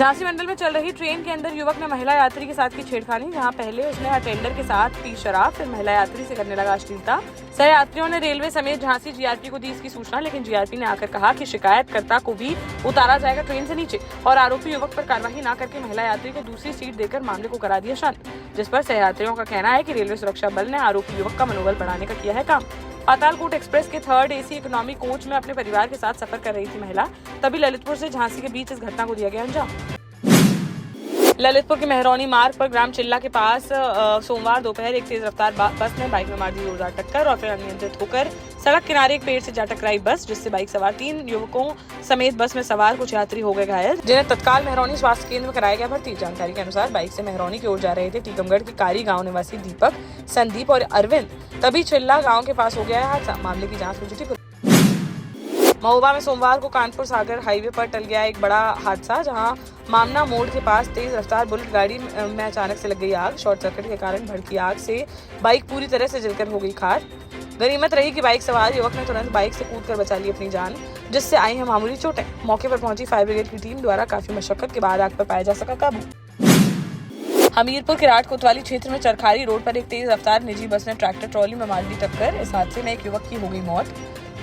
झांसी मंडल में चल रही ट्रेन के अंदर युवक ने महिला यात्री के साथ की छेड़खानी। जहां पहले उसने अटेंडर के साथ पी शराब, फिर महिला यात्री से करने लगा अश्लीलता। सहयात्रियों ने रेलवे समेत झांसी जीआरपी को दी इसकी सूचना, लेकिन जीआरपी ने आकर कहा कि शिकायतकर्ता को भी उतारा जाएगा ट्रेन से नीचे और आरोपी युवक पर कार्रवाई न करके महिला यात्री को दूसरी सीट देकर मामले को करा दिया शांत। जिस पर सहयात्रियों का कहना है कि रेलवे सुरक्षा बल ने आरोपी युवक का मनोबल बढ़ाने का किया है काम। पातालकोट एक्सप्रेस के 3rd AC इकोनॉमी कोच में अपने परिवार के साथ सफर कर रही थी महिला, तभी ललितपुर से झांसी के बीच इस घटना को दिया गया अंजाम। ललितपुर के मेहरौनी मार्ग पर ग्राम चिल्ला के पास सोमवार दोपहर एक तेज रफ्तार बस ने बाइक में मार दी जोरदार टक्कर और फिर अनियंत्रित होकर सड़क किनारे एक पेड़ से जा टकराई बस, जिससे बाइक सवार 3 युवकों समेत बस में सवार कुछ यात्री हो गए घायल, जिन्हें तत्काल मेहरौनी स्वास्थ्य केंद्र में कराया गया भर्ती। जानकारी के अनुसार बाइक से मेहरौनी की ओर जा रहे थे टीकमगढ़ के कारी गाँव निवासी दीपक, संदीप और अरविंद, तभी चिल्ला गाँव के पास हो गया हादसा। मामले की जाँच में जुटी महोबा में सोमवार को कानपुर सागर हाईवे पर टल गया एक बड़ा हादसा, जहां मामना मोड़ के पास तेज रफ्तार बुलेट गाड़ी में अचानक से लग गई आग। शॉर्ट सर्किट के कारण भड़की आग से बाइक पूरी तरह से जलकर हो गई खाक। गनीमत रही कि बाइक सवार युवक ने तुरंत बाइक से कूदकर बचा ली अपनी जान, जिससे आई है मामूली चोटें। मौके पर पहुंची फायर ब्रिगेड की टीम द्वारा काफी मशक्कत के बाद आग पर पाया जा सका काबू। हमीरपुर के राट कोतवाली क्षेत्र में चरखारी रोड पर एक तेज रफ्तार निजी बस ने ट्रैक्टर ट्रॉली में मार दी टक्कर। इस हादसे में एक युवक की हो गई मौत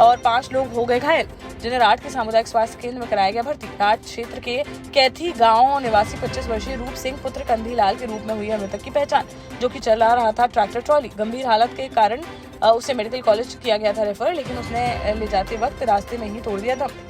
और 5 लोग हो गए घायल, जिन्हें राट के सामुदायिक स्वास्थ्य केंद्र में कराया गया भर्ती। राट क्षेत्र के कैथी गांव निवासी 25 वर्षीय रूप सिंह पुत्र कंधी लाल के रूप में हुई है मृतक की पहचान, जो कि चला रहा था ट्रैक्टर ट्रॉली। गंभीर हालत के कारण उसे मेडिकल कॉलेज किया गया था रेफर, लेकिन उसने ले जाते वक्त रास्ते में ही तोड़ दिया दम।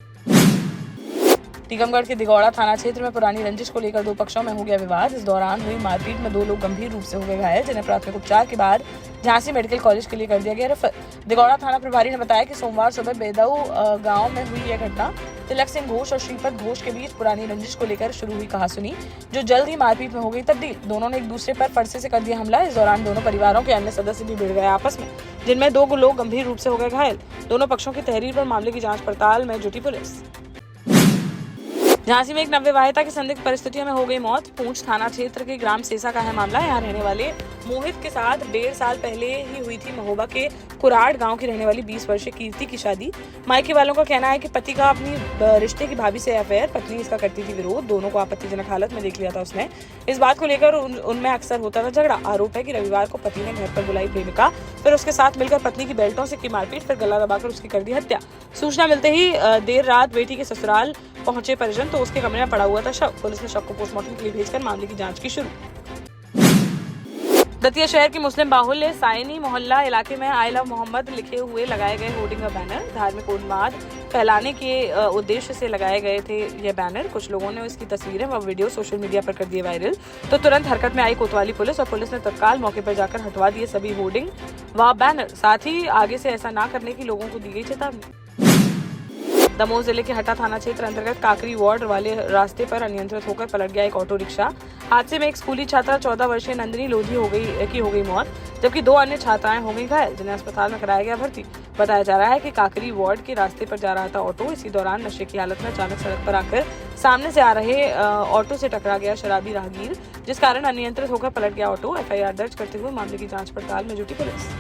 टीकमगढ़ के दिगौड़ा थाना क्षेत्र में पुरानी रंजिश को लेकर 2 पक्षों में हो गया विवाद। इस दौरान हुई मारपीट में 2 लोग गंभीर रूप से हो गए घायल, जिन्हें प्राथमिक उपचार के बाद झांसी मेडिकल कॉलेज के लिए कर दिया गया रेफर। दिगौड़ा थाना प्रभारी ने बताया कि सोमवार सुबह बेदऊ गांव में हुई यह घटना तिलक सिंह घोष और श्रीपद घोष के बीच पुरानी रंजिश को लेकर शुरू हुई कहासुनी, जो जल्द ही मारपीट में हो गई तब्दील। दोनों ने एक दूसरे पर फरसे से कर दिया हमला। इस दौरान दोनों परिवारों के अन्य सदस्य भी भिड़ गए आपस में, जिनमें 2 लोग गंभीर रूप से हो गए घायल। दोनों पक्षों की तहरीर पर मामले की जाँच पड़ताल में जुटी पुलिस। झांसी में एक नवविवाहिता की संदिग्ध परिस्थितियों में हो गई मौत। पूंछ थाना क्षेत्र के ग्राम सेसा का है मामला। यहाँ रहने वाले मोहित के साथ 1.5 साल पहले ही हुई थी महोबा के कुराड़ गांव की रहने वाली 20 वर्षीय कीर्ति की शादी। मायके वालों का कहना है कि पति का अपनी रिश्ते की भाभी से अफेयर, पत्नी इसका करती थी विरोध। दोनों को आपत्तिजनक हालत में देख लिया था उसने। इस बात को लेकर उनमें अक्सर होता था झगड़ा। आरोप है कि रविवार को पति ने घर पर बुलाई प्रेमिका, फिर उसके साथ मिलकर पत्नी की बेल्टों से की मारपीट, फिर गला दबाकर उसकी कर दी हत्या। सूचना मिलते ही देर रात बेटी के ससुराल पहुंचे परिजन तो उसके कमरे में पड़ा हुआ था शव। पुलिस ने शव को पोस्टमार्टम के लिए भेजकर मामले की जांच की शुरू। दतिया शहर के मुस्लिम बाहुल्य साइनी मोहल्ला इलाके में आई लव मोहम्मद लिखे हुए लगाए गए होर्डिंग और बैनर धार्मिक उन्माद फैलाने के उद्देश्य से लगाए गए थे। ये बैनर कुछ लोगों ने इसकी तस्वीरें व वीडियो सोशल मीडिया पर कर दिए वायरल, तो तुरंत हरकत में आई कोतवाली पुलिस और पुलिस ने तत्काल मौके पर जाकर हटवा दिए सभी होर्डिंग व बैनर। साथ ही आगे से ऐसा न करने की लोगों को दी गई चेतावनी। दमोह जिले के हटा थाना क्षेत्र अंतर्गत काकरी वार्ड वाले रास्ते पर अनियंत्रित होकर पलट गया एक ऑटो रिक्शा। हादसे में एक स्कूली छात्रा 14 वर्षीय नंदिनी लोधी हो गई मौत, जबकि 2 अन्य छात्राएं हो गई घायल, जिन्हें अस्पताल में कराया गया भर्ती। बताया जा रहा है कि काकरी वार्ड के रास्ते पर जा रहा था ऑटो। इसी दौरान नशे की हालत में अचानक सड़क पर आकर सामने से आ रहे ऑटो से टकरा गया शराबी राहगीर, जिस कारण अनियंत्रित होकर पलट गया ऑटो। FIR दर्ज करते हुए मामले की जाँच पड़ताल में जुटी पुलिस।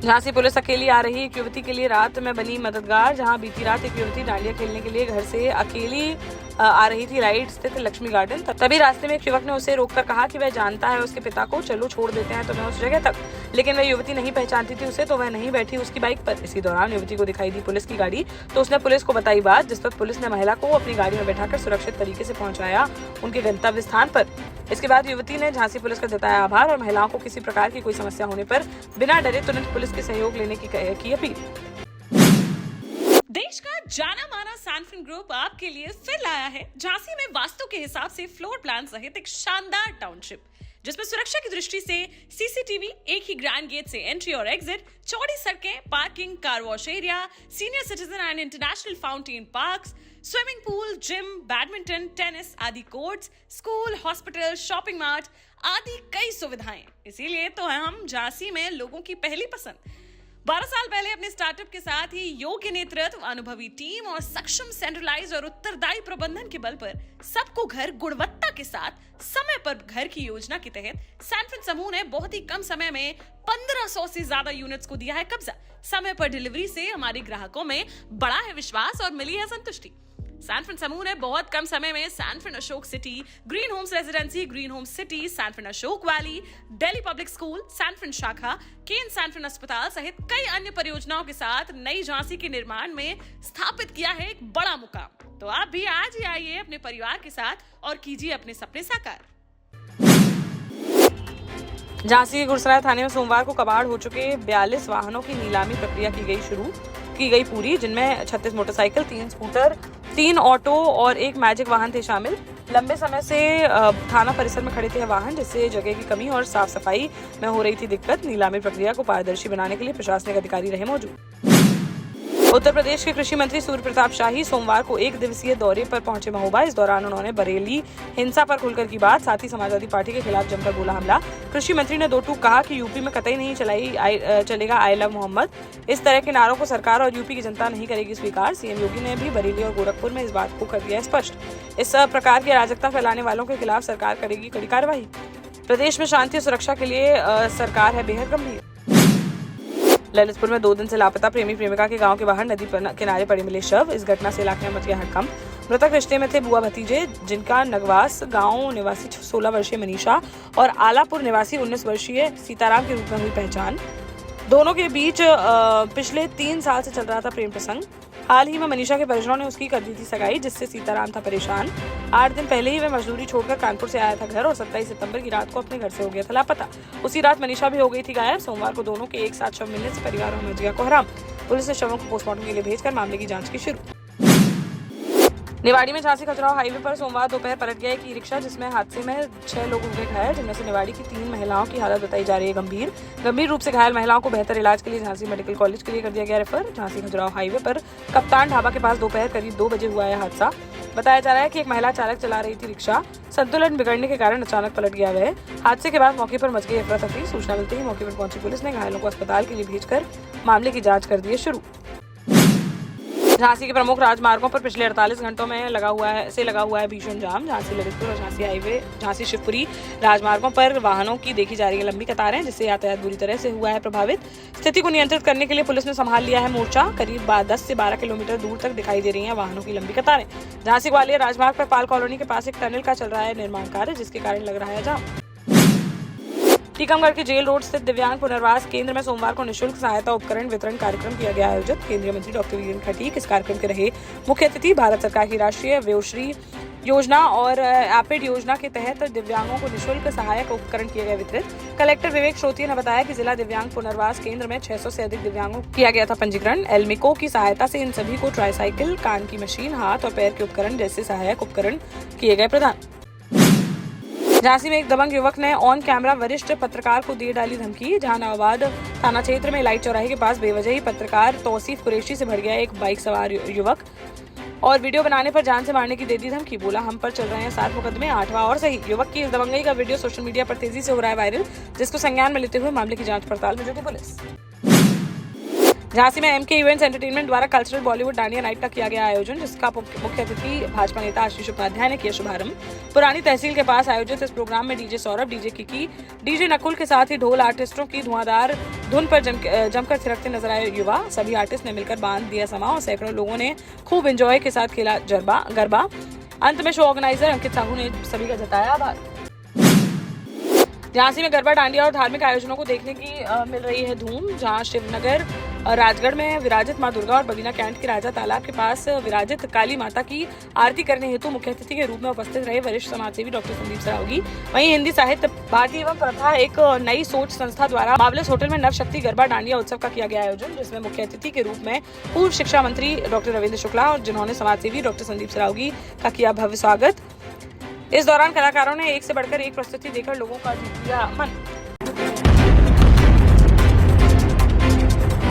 झांसी पुलिस अकेली आ रही एक युवती के लिए रात में बनी मददगार। जहां बीती रात एक युवती डांडिया खेलने के लिए घर से अकेली आ रही थी राइट स्थित लक्ष्मी गार्डन, तभी रास्ते में एक युवक ने उसे रोककर कहा कि वह जानता है उसके पिता को, चलो छोड़ देते हैं तुम्हें उस जगह तक। लेकिन वह युवती नहीं पहचानती थी उसे, तो वह नहीं बैठी उसकी बाइक पर। इसी दौरान युवती को दिखाई दी पुलिस की गाड़ी, तो उसने पुलिस को बताई बात, जिस पर पुलिस ने महिला को अपनी गाड़ी में बैठाकर सुरक्षित तरीके से पहुंचाया उनके गंतव्य स्थान पर। इसके बाद युवती ने झांसी पुलिस का जताया आभार और महिलाओं को किसी प्रकार की कोई समस्या होने पर बिना डरे तुरंत पुलिस के सहयोग लेने की अपील। देश का जाना माना सैनफिन ग्रुप आपके लिए फिर लाया है झांसी में वास्तु के हिसाब से फ्लोर प्लान सहित एक शानदार टाउनशिप, जिसमें सुरक्षा की दृष्टि से CCTV, एक ही ग्रैंड गेट से एंट्री और एग्जिट, चौड़ी सड़कें, parking, car wash area, senior citizen and international fountain parks, swimming pool, gym, badminton, tennis आदि courts, school, hospital, shopping mart आदि कई सुविधाएं। इसीलिए तो हम झांसी में लोगों की पहली पसंद। 12 साल पहले अपने स्टार्टअप के साथ ही योग्य नेतृत्व, अनुभवी टीम और सक्षम सेंट्रलाइज और उत्तरदायी प्रबंधन के बल पर सबको घर गुणवत्ता के साथ समय पर घर की योजना के तहत सैनफिन समूह ने बहुत ही कम समय में 1500 से ज्यादा यूनिट्स को दिया है कब्जा। समय पर डिलीवरी से हमारे ग्राहकों में बड़ा है विश्वास और मिली है संतुष्टि। सैनफ्रिन समूह ने बहुत कम समय में Sanfrin Ashok city, green homes residency, green homes city, Sanfrin Ashok valley, Delhi public school, Sanfrin शाखा, केन सैनफ्रिन अस्पताल सहित कई अन्य परियोजनाओं के साथ नई झांसी के निर्माण में स्थापित किया है एक बड़ा मुकाम। तो आप भी आज ही आइए अपने परिवार के साथ और कीजिए अपने सपने साकार। झांसी के गुरसराय थाने में सोमवार को कबाड़ हो चुके 42 वाहनों की नीलामी प्रक्रिया की गई पूरी, जिनमें 36 मोटरसाइकिल, 3 स्कूटर, 3 ऑटो और 1 मैजिक वाहन थे शामिल। लंबे समय से थाना परिसर में खड़े थे वाहन, जिससे जगह की कमी और साफ सफाई में हो रही थी दिक्कत। नीलामी प्रक्रिया को पारदर्शी बनाने के लिए प्रशासनिक अधिकारी रहे मौजूद। उत्तर प्रदेश के कृषि मंत्री सूर्य प्रताप शाही सोमवार को 1 दिवसीय दौरे पर पहुंचे महोबा। इस दौरान उन्होंने बरेली हिंसा पर खुलकर की बात, साथ ही समाजवादी पार्टी के खिलाफ जमकर बोला हमला। कृषि मंत्री ने 2 टूक कहा कि यूपी में कतई नहीं चलेगा आई लव मोहम्मद। इस तरह के नारों को सरकार और यूपी की जनता नहीं करेगी स्वीकार। सीएम योगी ने भी बरेली और गोरखपुर में इस बात को कर दिया स्पष्ट। इस प्रकार की अराजकता फैलाने वालों के खिलाफ सरकार करेगी कड़ी कार्रवाई। प्रदेश में शांति और सुरक्षा के लिए सरकार है बेहद गंभीर। ललितपुर में 2 दिन से लापता प्रेमी प्रेमिका के गांव के बाहर नदी किनारे पड़े मिले शव। इस घटना से इलाके में मच गया हड़कंप। मृतक रिश्ते में थे बुआ भतीजे, जिनका नगवास गांव निवासी 16 वर्षीय मनीषा और आलापुर निवासी 19 वर्षीय सीताराम के रूप में हुई पहचान। दोनों के बीच पिछले 3 साल से चल रहा था प्रेम प्रसंग। हाल ही में मनीषा के परिजनों ने उसकी कर दी थी सगाई, जिससे सीताराम था परेशान। 8 दिन पहले ही वह मजदूरी छोड़कर कानपुर से आया था घर और 27 सितंबर की रात को अपने घर से हो गया था लापता। उसी रात मनीषा भी हो गई थी गायब। सोमवार को दोनों के एक साथ शव मिलने से परिवार में मच गया कोहराम। पुलिस ने शवों को पोस्टमार्टम के लिए भेजकर मामले की जांच की शुरू। निवाड़ी में झांसी खजुराहो हाईवे पर सोमवार दोपहर पलट गया एक ई-रिक्शा, जिसमें हादसे में 6 लोग हो गए घायल, जिनमें से निवाड़ी की 3 महिलाओं की हालत बताई जा रही है गंभीर रूप से घायल महिलाओं को बेहतर इलाज के लिए झांसी मेडिकल कॉलेज के लिए कर दिया गया रेफर। झांसी खजुराहो हाईवे पर कप्तान ढाबा के पास दोपहर करीब 2 बजे हुआ है हादसा। बताया जा रहा है कि एक महिला चालक चला रही थी रिक्शा, संतुलन बिगड़ने के कारण अचानक पलट गया वह। हादसे के बाद मौके पर मच गई अफरा-तफरी। सूचना मिलते ही मौके पर पहुंची पुलिस ने घायलों को अस्पताल के लिए भेजकर मामले की जांच कर दी है शुरू। झांसी के प्रमुख राजमार्गों पर पिछले 48 घंटों में लगा हुआ है भीषण जाम। झांसी ललितपुर और झांसी हाईवे, झांसी शिवपुरी राजमार्गों पर वाहनों की देखी जा रही है लंबी कतारें, जिससे यातायात बुरी तरह से हुआ है प्रभावित। स्थिति को नियंत्रित करने के लिए पुलिस ने संभाल लिया है मोर्चा। करीब 10 से 12 किलोमीटर दूर तक दिखाई दे रही है वाहनों की लंबी कतारें। झांसी ग्वालियर राजमार्ग पर पाल कॉलोनी के पास एक टनल का चल रहा है निर्माण कार्य, जिसके कारण लग रहा है जाम। टीकमगढ़ के जेल रोड स्थित दिव्यांग पुनर्वास केंद्र में सोमवार को निःशुल्क सहायता उपकरण वितरण कार्यक्रम किया गया आयोजित। केंद्रीय मंत्री डॉक्टर वीरेंद्र खटीक इस कार्यक्रम के रहे मुख्य अतिथि। भारत सरकार की राष्ट्रीय व्योश्री योजना और एपिड योजना के तहत दिव्यांगों को निःशुल्क सहायक उपकरण किए गए वितरित। कलेक्टर विवेक श्रोतिया ने बताया कि जिला दिव्यांग पुनर्वास केंद्र में 600 से अधिक दिव्यांगों को किया गया था पंजीकरण। एल्मिको की सहायता से इन सभी को ट्राईसाइकिल, कान की मशीन, हाथ और पैर के उपकरण जैसे सहायक उपकरण किए गए प्रदान। झांसी में एक दबंग युवक ने ऑन कैमरा वरिष्ठ पत्रकार को दे डाली धमकी। जहानाबाद थाना क्षेत्र में लाइट चौराहे के पास बेवजह ही पत्रकार तौसीफ कुरैशी से भर गया एक बाइक सवार युवक और वीडियो बनाने पर जान से मारने की दे दी धमकी। बोला हम पर चल रहे हैं 7 मुकदमे, 8वां और सही। युवक की इस दबंगई का वीडियो सोशल मीडिया पर तेजी से हो रहा है वायरल, जिसको संज्ञान में लेते हुए मामले की जांच पड़ताल में जुटी पुलिस। झांसी में एमके इवेंट्स एंटरटेनमेंट द्वारा कल्चरल बॉलीवुड डांडिया नाइट का किया गया आयोजन, जिसका मुख्य अतिथि भाजपा नेता आशीष उपाध्याय ने किया शुभारंभ। पुरानी तहसील के पास आयोजित इस प्रोग्राम में DJ Saurabh, DJ Kiki, DJ Nakul के साथ ही ढोल आर्टिस्टों की धुआंधार धुन पर जमकर थिरकते नजर आए युवा। सभी आर्टिस्ट ने मिलकर बांध दिया समा और सैकड़ों लोगों ने खूब एंजॉय के साथ खेला गरबा। अंत में शो ऑर्गेनाइजर अंकित साहू ने सभी का जताया आभार। झांसी में गरबा, डांडिया और धार्मिक आयोजनों को देखने की मिल रही है धूम। जहां शिवनगर राजगढ़ में विराजित मां दुर्गा और बगीना कैंट के राजा तालाब के पास विराजित काली माता की आरती करने हेतु मुख्य अतिथि के रूप में उपस्थित रहे वरिष्ठ समाजसेवी डॉक्टर संदीप सरावगी। वहीं हिंदी साहित्य भारती एवं प्रथा एक नई सोच संस्था द्वारा मावलिस होटल में नवशक्ति गरबा डांडिया उत्सव का किया गया आयोजन, जिसमें मुख्य अतिथि के रूप में पूर्व शिक्षा मंत्री डॉक्टर रविंद्र शुक्ला और जिन्होंने समाजसेवी डॉक्टर संदीप सरावगी का किया भव्य स्वागत। इस दौरान कलाकारों ने एक से बढ़कर एक प्रस्तुति देकर लोगों का जीत लिया मन।